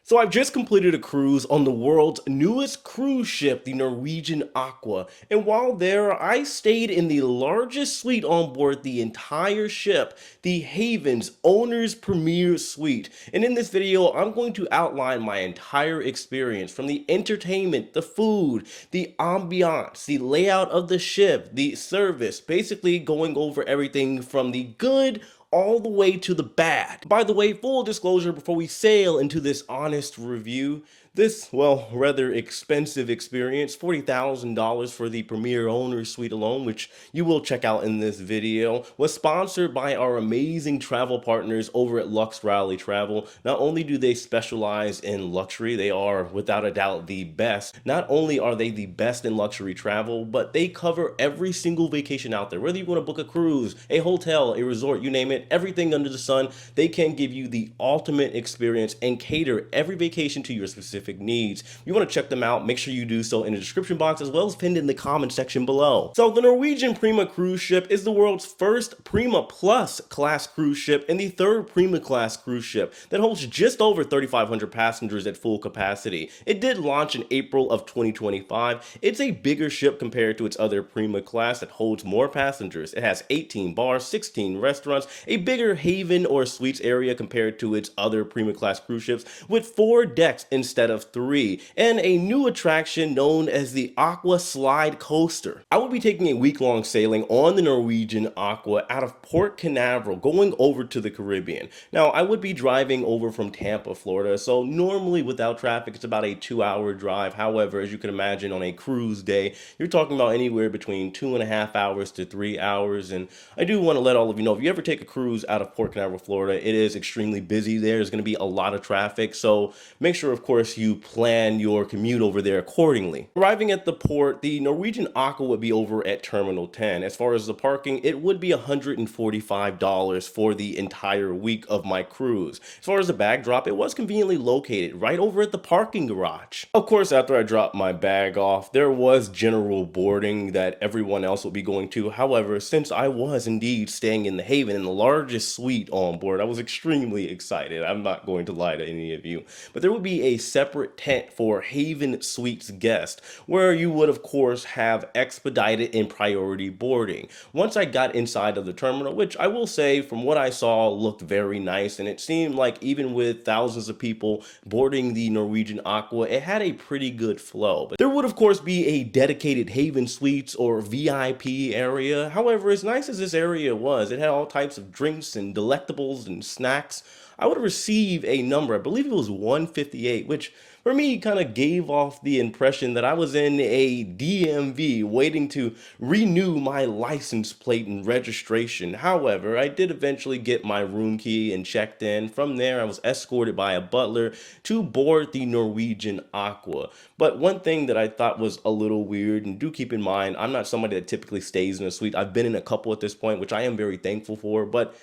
So I've just completed a cruise on the world's newest cruise ship, the Norwegian Aqua. And while there, I stayed in the largest suite on board the entire ship, the Haven's Owner's Premier Suite. And in this video, I'm going to outline my entire experience from the entertainment, the food, the ambiance, the layout of the ship, the service, basically going over everything from the good all the way to the bad. By the way, full disclosure before we sail into this honest review, this, well, rather expensive experience, $40,000 for the Premier Owner Suite alone, which you will check out in this video, was sponsored by our amazing travel partners over at Lux Rally Travel. Not only do they specialize in luxury, they are without a doubt the best. Not only are they the best in luxury travel, but they cover every single vacation out there. Whether you want to book a cruise, a hotel, a resort, you name it, everything under the sun, they can give you the ultimate experience and cater every vacation to your specific needs. If you want to check them out, make sure you do so in the description box as well as pinned in the comment section below. So the Norwegian Prima cruise ship is the world's first Prima Plus class cruise ship and the third Prima class cruise ship that holds just over 3,500 passengers at full capacity. It did launch in April of 2025. It's a bigger ship compared to its other Prima class that holds more passengers. It has 18 bars, 16 restaurants, a bigger haven or suites area compared to its other Prima class cruise ships with 4 decks instead of 3, and a new attraction known as the Aqua Slide Coaster. I will be taking a week-long sailing on the Norwegian Aqua out of Port Canaveral going over to the Caribbean. Now, I would be driving over from Tampa, Florida, so normally without traffic it's about a 2-hour drive. However, as you can imagine, on a cruise day, you're talking about anywhere between 2.5 hours to 3 hours, and I do want to let all of you know, if you ever take a cruise out of Port Canaveral, Florida, it is extremely busy there. There's going to be a lot of traffic, so make sure, of course, you plan your commute over there accordingly. Arriving at the port, the Norwegian Aqua would be over at Terminal 10. As far as the parking, it would be $145 for the entire week of my cruise. As far as the bag drop, it was conveniently located right over at the parking garage. Of course, after I dropped my bag off, there was general boarding that everyone else would be going to. However, since I was indeed staying in the Haven in the largest suite on board, I was extremely excited. I'm not going to lie to any of you, but there would be a separate tent for Haven Suites guests, where you would of course have expedited and priority boarding. Once I got inside of the terminal, which I will say from what I saw looked very nice, and it seemed like even with thousands of people boarding the Norwegian Aqua, it had a pretty good flow. But there would of course be a dedicated Haven Suites or VIP area. However, as nice as this area was, it had all types of drinks and delectables and snacks. I would receive a number, I believe it was 158, which for me kind of gave off the impression that I was in a DMV waiting to renew my license plate and registration. However, I did eventually get my room key and checked in. From there, I was escorted by a butler to board the Norwegian Aqua. But one thing that I thought was a little weird, and do keep in mind, I'm not somebody that typically stays in a suite. I've been in a couple at this point, which I am very thankful for, but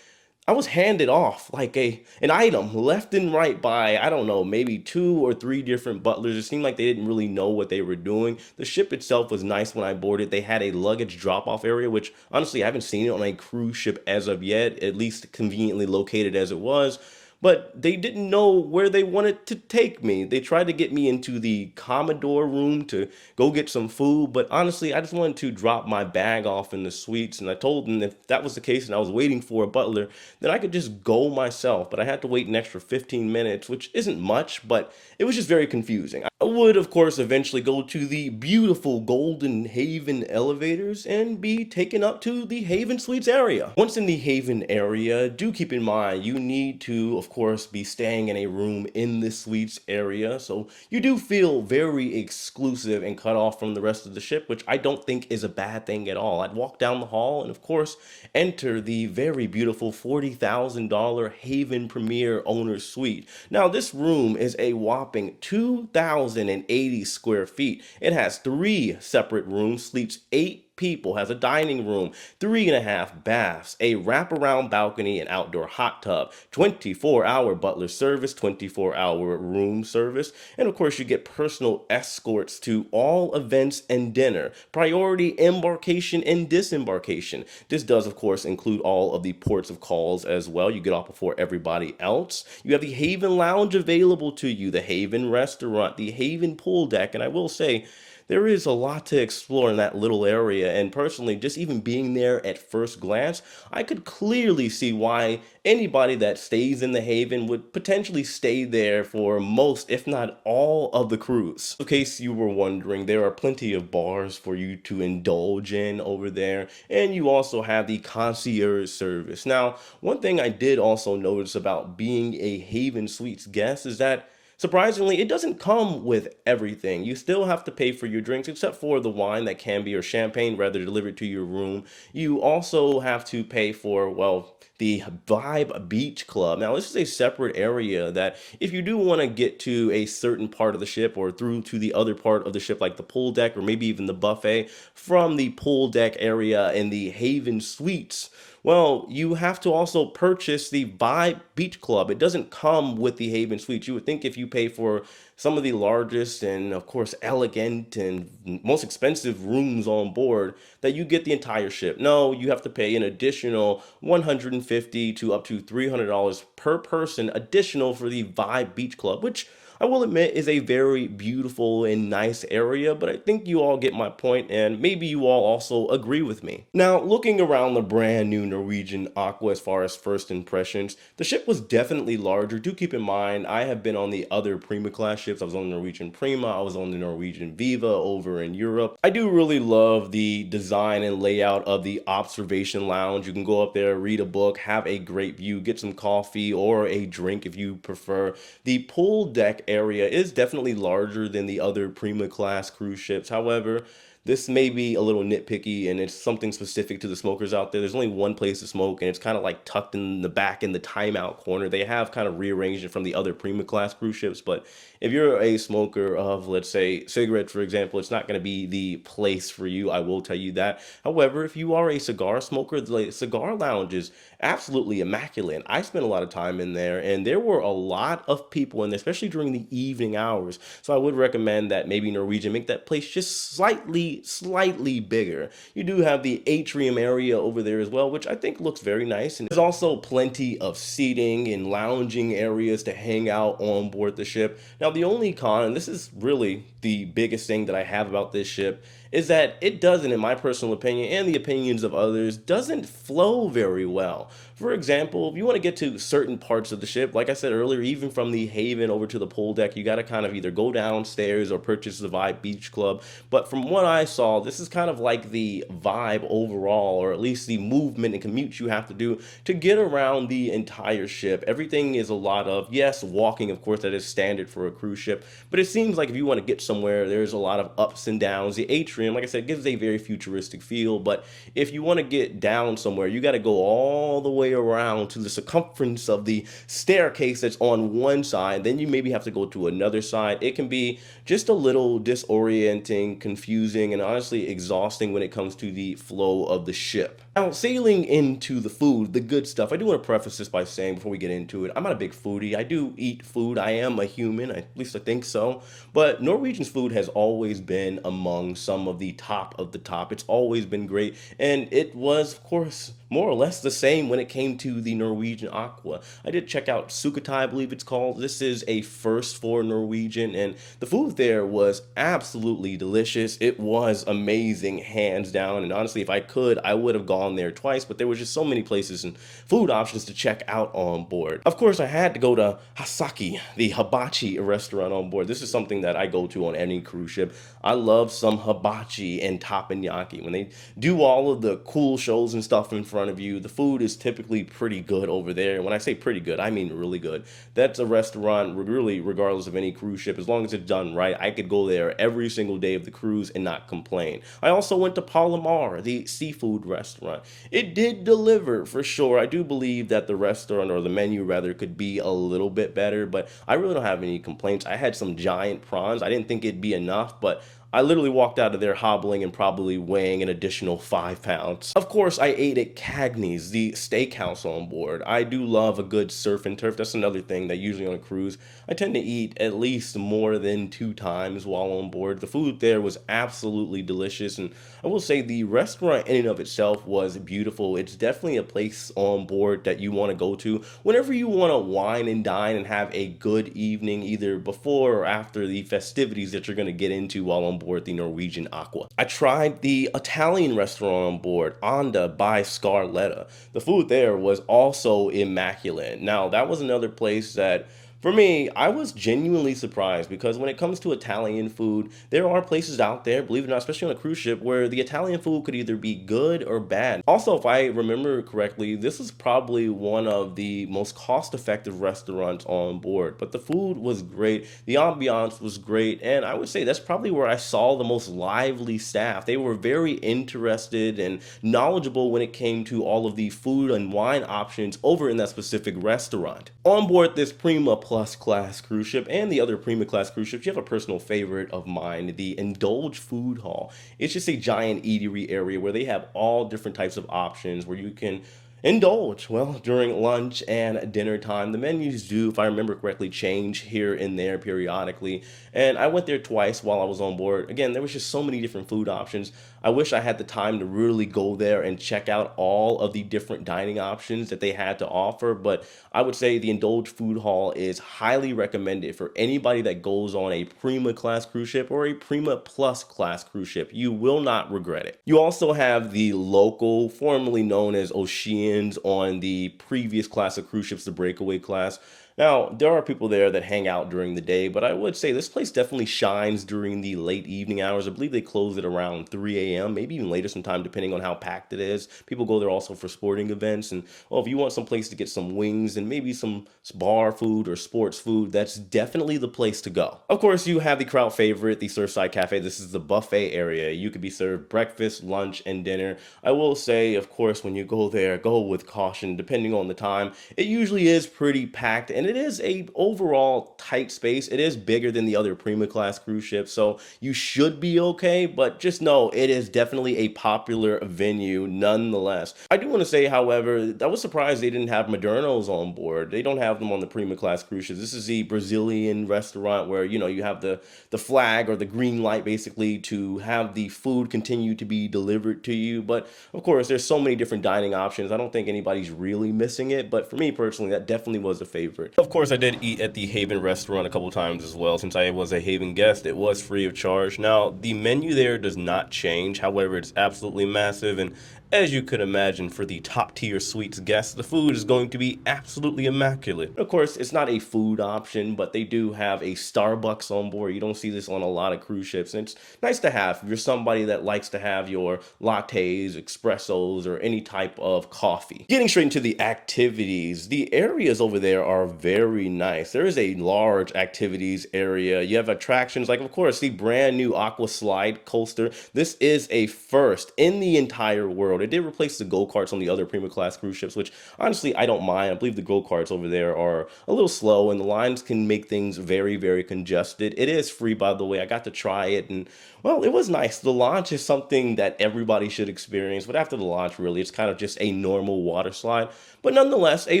I was handed off like an item left and right by, I don't know, maybe 2 or 3 different butlers. It seemed like they didn't really know what they were doing. The ship itself was nice when I boarded. They had a luggage drop-off area, which honestly I haven't seen it on a cruise ship as of yet, at least conveniently located as it was. But they didn't know where they wanted to take me. They tried to get me into the Commodore room to go get some food, but honestly, I just wanted to drop my bag off in the suites, and I told them if that was the case and I was waiting for a butler, then I could just go myself, but I had to wait an extra 15 minutes, which isn't much, but it was just very confusing. I would, of course, eventually go to the beautiful Golden Haven elevators and be taken up to the Haven Suites area. Once in the Haven area, do keep in mind, you need to, of course, be staying in a room in the suites area, so you do feel very exclusive and cut off from the rest of the ship, which I don't think is a bad thing at all. I'd walk down the hall and of course enter the very beautiful $40,000 Haven Premier Owner Suite. Now this room is a whopping 2,080 square feet. It has 3 separate rooms, sleeps 8 people, has a dining room, 3.5 baths, a wraparound balcony, and outdoor hot tub, 24-hour butler service, 24-hour room service, and of course you get personal escorts to all events and dinner, priority embarkation and disembarkation. This does of course include all of the ports of calls as well. You get off before everybody else. You have the Haven Lounge available to you, the Haven Restaurant, the Haven Pool Deck, and I will say there is a lot to explore in that little area, and personally, just even being there at first glance, I could clearly see why anybody that stays in the Haven would potentially stay there for most, if not all, of the cruise. In case you were wondering, there are plenty of bars for you to indulge in over there, and you also have the concierge service. Now, one thing I did also notice about being a Haven Suites guest is that surprisingly, it doesn't come with everything. You still have to pay for your drinks, except for the wine that can be, or champagne rather, delivered to your room. You also have to pay for, well, the Vibe Beach Club. Now, this is a separate area that if you do want to get to a certain part of the ship or through to the other part of the ship, like the pool deck or maybe even the buffet, from the pool deck area in the Haven Suites, well, you have to also purchase the Vibe Beach Club. It doesn't come with the Haven Suites. You would think if you pay for some of the largest and, of course, elegant and most expensive rooms on board, that you get the entire ship. No, you have to pay an additional $150 to up to $300 per person additional for the Vibe Beach Club, which I will admit is a very beautiful and nice area, but I think you all get my point, and maybe you all also agree with me. Now, looking around the brand new Norwegian Aqua as far as first impressions, the ship was definitely larger. Do keep in mind, I have been on the other Prima class ships. I was on the Norwegian Prima, I was on the Norwegian Viva over in Europe. I do really love the design and layout of the observation lounge. You can go up there, read a book, have a great view, get some coffee or a drink if you prefer. The pool deck area is definitely larger than the other Prima class cruise ships. However, this may be a little nitpicky and it's something specific to the smokers out there. There's only one place to smoke and it's kind of like tucked in the back in the timeout corner. They have kind of rearranged it from the other Prima class cruise ships, but if you're a smoker of, let's say, cigarettes, for example, it's not going to be the place for you. I will tell you that. However, if you are a cigar smoker, the cigar lounge is absolutely immaculate. I spent a lot of time in there and there were a lot of people in there, especially during the evening hours. So I would recommend that maybe Norwegian make that place just slightly bigger. You do have the atrium area over there as well, which I think looks very nice. And there's also plenty of seating and lounging areas to hang out on board the ship. Now, the only con, and this is really the biggest thing that I have about this ship, is that it doesn't, in my personal opinion and the opinions of others, doesn't flow very well. For example, if you want to get to certain parts of the ship, like I said earlier, even from the Haven over to the pool deck, you got to kind of either go downstairs or purchase the Vibe Beach Club. But from what I saw, this is kind of like the vibe overall, or at least the movement and commute you have to do to get around the entire ship. Everything is a lot of, yes, walking, of course, that is standard for a cruise ship, but it seems like if you want to get somewhere, there's a lot of ups and downs. The atrium, like I said, gives a very futuristic feel, but if you want to get down somewhere, you got to go all the way around to the circumference of the staircase that's on one side. Then you maybe have to go to another side. It can be just a little disorienting, confusing, and honestly exhausting when it comes to the flow of the ship. Now, sailing into the food, the good stuff, I do want to preface this by saying before we get into it, I'm not a big foodie. I do eat food. I am a human, at least I think so. But Norwegian's food has always been among some of the top of the top. It's always been great. And it was, of course, more or less the same when it came to the Norwegian Aqua. I did check out Sukhothai, I believe it's called. This is a first for Norwegian, and the food there was absolutely delicious. It was amazing, hands down, and honestly, if I could, I would have gone there twice, but there were just so many places and food options to check out on board. Of course, I had to go to Hasaki, the hibachi restaurant on board. This is something that I go to on any cruise ship. I love some hibachi and teppanyaki. When they do all of the cool shows and stuff in front of you, the food is typically pretty good over there. And when I say pretty good, I mean really good. That's a restaurant, really, regardless of any cruise ship, as long as it's done right, I could go there every single day of the cruise and not complain. I also went to Palomar, the seafood restaurant. It did deliver for sure. I do believe that the restaurant, or the menu rather, could be a little bit better, but I really don't have any complaints. I had some giant prawns. I didn't think it'd be enough, but I literally walked out of there hobbling and probably weighing an additional 5 pounds. Of course, I ate at Cagney's, the steakhouse on board. I do love a good surf and turf. That's another thing that usually on a cruise, I tend to eat at least more than 2 times while on board. The food there was absolutely delicious, and I will say the restaurant in and of itself was beautiful. It's definitely a place on board that you want to go to whenever you want to wine and dine and have a good evening, either before or after the festivities that you're going to get into while on board the Norwegian Aqua. I tried the Italian restaurant on board, Onda by Scarletta. The food there was also immaculate. Now, that was another place that for me, I was genuinely surprised because when it comes to Italian food, there are places out there, believe it or not, especially on a cruise ship, where the Italian food could either be good or bad. Also, if I remember correctly, this is probably one of the most cost-effective restaurants on board, but the food was great, the ambiance was great, and I would say that's probably where I saw the most lively staff. They were very interested and knowledgeable when it came to all of the food and wine options over in that specific restaurant. On board this Prima Plus class cruise ship and the other Prima class cruise ships, you have a personal favorite of mine, the Indulge Food Hall. It's just a giant eatery area where they have all different types of options where you can indulge. Well, during lunch and dinner time, the menus do, if I remember correctly, change here and there periodically. And I went there twice while I was on board. Again, there was just so many different food options. I wish I had the time to really go there and check out all of the different dining options that they had to offer, but I would say the Indulge Food Hall is highly recommended for anybody that goes on a Prima class cruise ship or a Prima Plus class cruise ship. You will not regret it. You also have the local, formerly known as Oceans, on the previous class of cruise ships, the Breakaway class. Now, there are people there that hang out during the day, but I would say this place definitely shines during the late evening hours. I believe they close at around 3 a.m., maybe even later sometime, depending on how packed it is. People go there also for sporting events. And, well, if you want some place to get some wings and maybe some bar food or sports food, that's definitely the place to go. Of course, you have the crowd favorite, the Surfside Cafe. This is the buffet area. You could be served breakfast, lunch, and dinner. I will say, of course, when you go there, go with caution, depending on the time. It usually is pretty packed, and it is a overall tight space. It is bigger than the other Prima class cruise ships, so you should be okay, but just know it is definitely a popular venue nonetheless. I do want to say, however, I was surprised they didn't have Modernos on board. They don't have them on the Prima class cruise ships. This is the Brazilian restaurant where, you know, you have the flag or the green light basically to have the food continue to be delivered to you. But of course, there's so many different dining options. I don't think anybody's really missing it, but for me personally, that definitely was a favorite. Of course, I did eat at the Haven restaurant a couple times as well. Since I was a Haven guest, it was free of charge. Now, the menu there does not change. However, it's absolutely massive, and as you could imagine, for the top tier suites guests, the food is going to be absolutely immaculate. Of course, it's not a food option, but they do have a Starbucks on board. You don't see this on a lot of cruise ships, and it's nice to have if you're somebody that likes to have your lattes, espressos, or any type of coffee. Getting straight into the activities, the areas over there are very nice. There is a large activities area. You have attractions like, of course, the brand new Aqua Slide Coaster. This is a first in the entire world. It did replace the go-karts on the other Prima class cruise ships, which honestly I don't mind. I believe the go-karts over there are a little slow and the lines can make things very, very congested. It is free, by the way. I got to try it, and well, it was nice. The launch is something that everybody should experience, but after the launch, really, it's kind of just a normal water slide, but nonetheless, a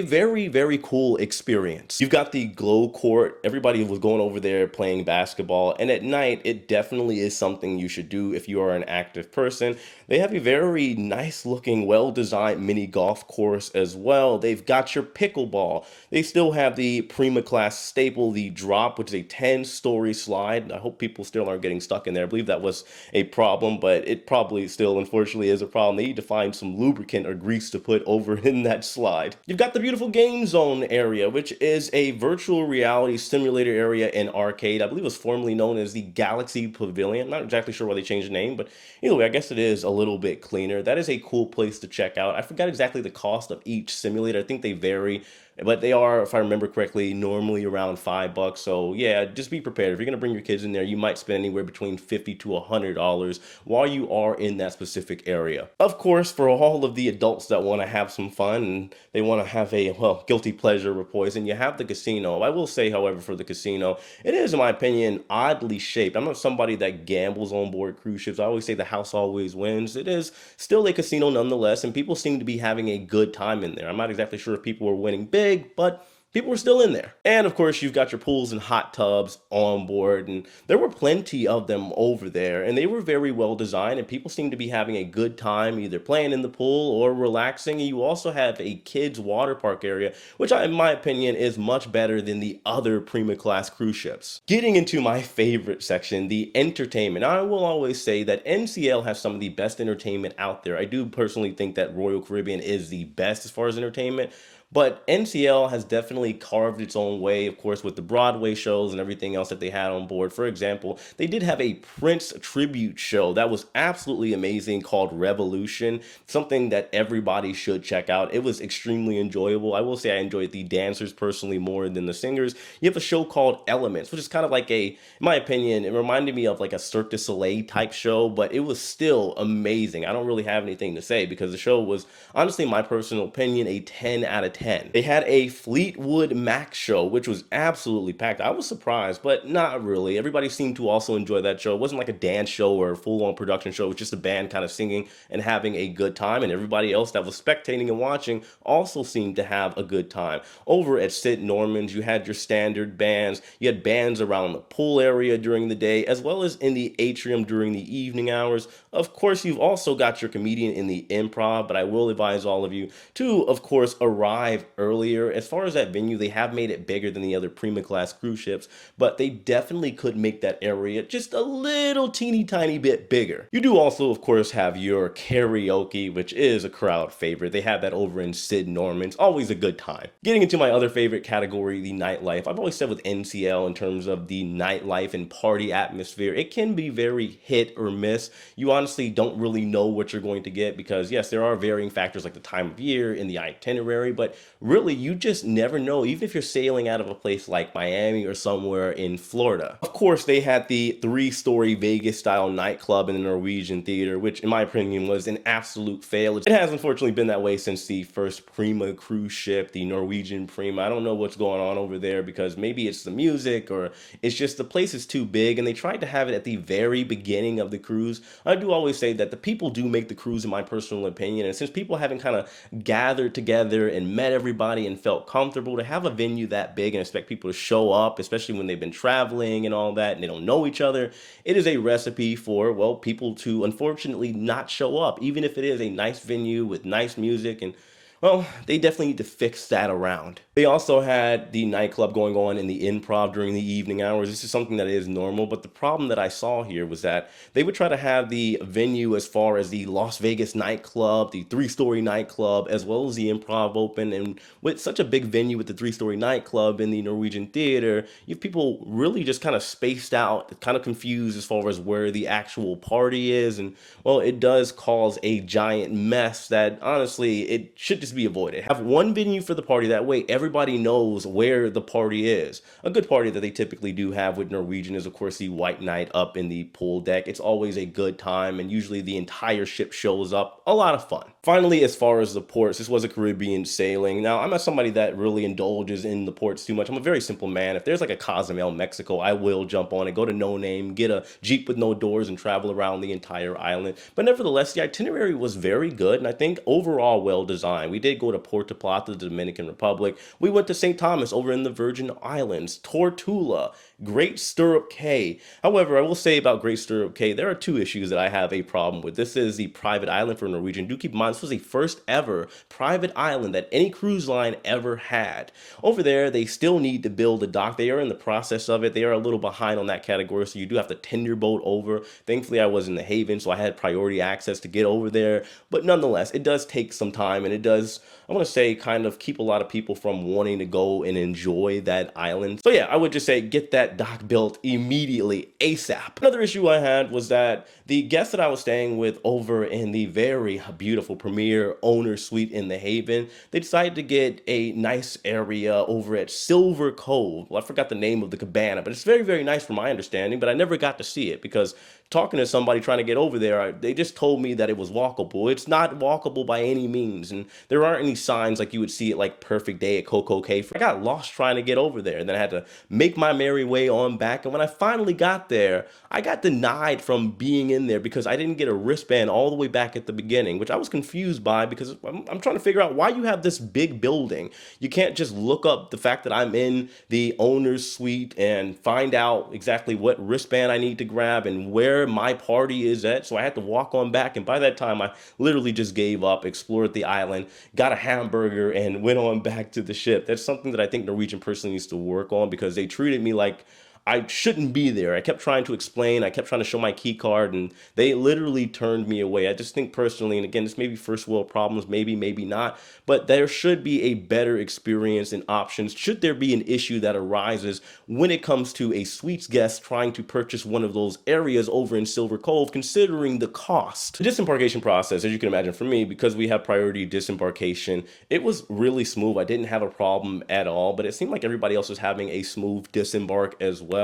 very, very cool experience. You've got the glow court. Everybody was going over there playing basketball, and at night, it definitely is something you should do if you are an active person. They have a very nice looking, well-designed mini golf course as well. They've got your pickleball. They still have the Prima class staple, the drop, which is a 10-story slide. I hope people still aren't getting stuck in there. I believe that was a problem, but it probably still, unfortunately, is a problem. They need to find some lubricant or grease to put over in that slide. You've got the beautiful game zone area, which is a virtual reality simulator area and arcade. I believe it was formerly known as the Galaxy Pavilion. I'm not exactly sure why they changed the name, but either way, I guess it is a little bit cleaner. That is a cool place to check out. I forgot exactly the cost of each simulator. I think they vary But they are, if I remember correctly, normally around $5. So yeah, just be prepared. If you're gonna bring your kids in there, you might spend anywhere between $50 to $100 while you are in that specific area. Of course, for all of the adults that want to have some fun and they want to have a, well, guilty pleasure of poison, you have the casino. I will say, however, for the casino, it is, in my opinion, oddly shaped. I'm not somebody that gambles on board cruise ships. I always say the house always wins. It is still a casino nonetheless, and people seem to be having a good time in there. I'm not exactly sure if people were winning big, but people were still in there. And of course, you've got your pools and hot tubs on board, and there were plenty of them over there, and they were very well designed, and people seemed to be having a good time either playing in the pool or relaxing. And you also have a kids water park area, which in my opinion is much better than the other Prima class cruise ships. Getting into my favorite section, the entertainment. I will always say that NCL has some of the best entertainment out there. I do personally think that Royal Caribbean is the best as far as entertainment, but NCL has definitely carved its own way, of course, with the Broadway shows and everything else that they had on board. For example, they did have a Prince tribute show that was absolutely amazing called Revolution, something that everybody should check out. It was extremely enjoyable. I will say I enjoyed the dancers personally more than the singers. You have a show called Elements, which is kind of like in my opinion, it reminded me of like a Cirque du Soleil type show, but it was still amazing. I don't really have anything to say because the show was, honestly, in my personal opinion, a 10 out of 10. They had a Fleetwood Mac show, which was absolutely packed. I was surprised, but not really. Everybody seemed to also enjoy that show. It wasn't like a dance show or a full-on production show. It was just a band kind of singing and having a good time, and everybody else that was spectating and watching also seemed to have a good time. Over at Sid Norman's, you had your standard bands. You had bands around the pool area during the day, as well as in the atrium during the evening hours. Of course, you've also got your comedian in the improv, but I will advise all of you to, of course, arrive earlier. As far as that venue, they have made it bigger than the other Prima class cruise ships, but they definitely could make that area just a little teeny tiny bit bigger. You do also, of course, have your karaoke, which is a crowd favorite. They have that over in Sid Norman's. Always a good time. Getting into my other favorite category, the nightlife. I've always said with NCL, in terms of the nightlife and party atmosphere, it can be very hit or miss. You honestly don't really know what you're going to get because, yes, there are varying factors like the time of year and the itinerary, but really, you just never know, even if you're sailing out of a place like Miami or somewhere in Florida. Of course, they had the 3-story Vegas-style nightclub in the Norwegian Theater, which in my opinion was an absolute fail. It has unfortunately been that way since the first Prima cruise ship, the Norwegian Prima. I don't know what's going on over there because maybe it's the music or it's just the place is too big, and they tried to have it at the very beginning of the cruise. I do always say that the people do make the cruise, in my personal opinion, and since people haven't kind of gathered together and met everybody and felt comfortable, to have a venue that big and expect people to show up, especially when they've been traveling and all that and they don't know each other, it is a recipe for, well, people to unfortunately not show up, even if it is a nice venue with nice music. And well, they definitely need to fix that around. They also had the nightclub going on in the improv during the evening hours. This is something that is normal, but the problem that I saw here was that they would try to have the venue as far as the Las Vegas nightclub, the 3-story nightclub, as well as the improv open. And with such a big venue with the 3-story nightclub in the Norwegian Theater, you have people really just kind of spaced out, kind of confused as far as where the actual party is. And well, it does cause a giant mess that honestly, it should just be avoided. Have one venue for the party, that way everybody knows where the party is. A good party that they typically do have with Norwegian is, of course, the White Night up in the pool deck. It's always a good time, and usually the entire ship shows up. A lot of fun. Finally, as far as the ports, this was a Caribbean sailing. Now, I'm not somebody that really indulges in the ports too much. I'm a very simple man. If there's like a Cozumel, Mexico, I will jump on it, go to No Name, get a Jeep with no doors, and travel around the entire island. But nevertheless, the itinerary was very good, and I think overall well designed. We did go to Puerto Plata, the Dominican Republic. We went to St. Thomas over in the Virgin Islands, Tortola, Great Stirrup Cay. However, I will say about Great Stirrup Cay, there are two issues that I have a problem with. This is the private island for Norwegian. Do keep in mind, this was the first ever private island that any cruise line ever had. Over there, they still need to build a dock. They are in the process of it. They are a little behind on that category, so you do have to tender boat over. Thankfully, I was in the Haven, so I had priority access to get over there. But nonetheless, it does take some time, and it does does, I want to say, kind of keep a lot of people from wanting to go and enjoy that island. So yeah, I would just say get that dock built immediately, ASAP. Another issue I had was that the guests that I was staying with over in the very beautiful premier owner suite in the Haven, they decided to get a nice area over at Silver Cove. Well, I forgot the name of the cabana, but it's very, very nice from my understanding, but I never got to see it because talking to somebody trying to get over there, they just told me that it was walkable. It's not walkable by any means, and there aren't any signs like you would see at like Perfect Day at Coco Cay. I got lost trying to get over there, and then I had to make my merry way on back, and when I finally got there, I got denied from being in there because I didn't get a wristband all the way back at the beginning, which I was confused by because I'm trying to figure out why you have this big building. You can't just look up the fact that I'm in the owner's suite and find out exactly what wristband I need to grab and where my party is at. So I had to walk on back, and by that time I literally just gave up, explored the island, got a hamburger, and went on back to the ship. That's something that I think Norwegian personally needs to work on because they treated me like I shouldn't be there. I kept trying to explain. I kept trying to show my key card, and they literally turned me away. I just think personally, and again, this may be first world problems, maybe, maybe not, but there should be a better experience and options should there be an issue that arises when it comes to a suites guest trying to purchase one of those areas over in Silver Cove, considering the cost. The disembarkation process, as you can imagine for me, because we have priority disembarkation, it was really smooth. I didn't have a problem at all, but it seemed like everybody else was having a smooth disembark as well.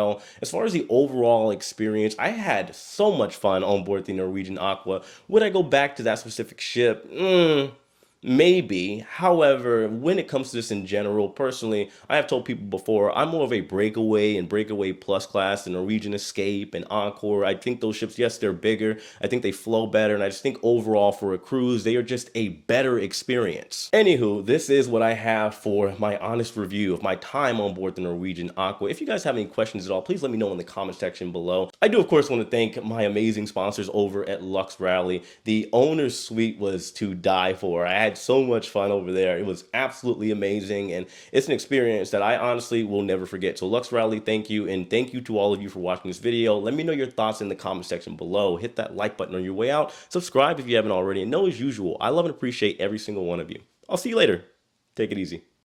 As far as the overall experience, I had so much fun on board the Norwegian Aqua. Would I go back to that specific ship? Maybe. However, when it comes to this in general, personally, I have told people before, I'm more of a breakaway and breakaway plus class, the Norwegian Escape and Encore. I think those ships, yes, they're bigger. I think they flow better. And I just think overall for a cruise, they are just a better experience. Anywho, this is what I have for my honest review of my time on board the Norwegian Aqua. If you guys have any questions at all, please let me know in the comment section below. I do, of course, want to thank my amazing sponsors over at Lux Rally. The owner's suite was to die for. I had so much fun over there. It was absolutely amazing, and it's an experience that I honestly will never forget. So Lux Rally, thank you, and thank you to all of you for watching this video. Let me know your thoughts in the comment section below. Hit that like button on your way out. Subscribe if you haven't already, and know as usual, I love and appreciate every single one of you. I'll see you later. Take it easy.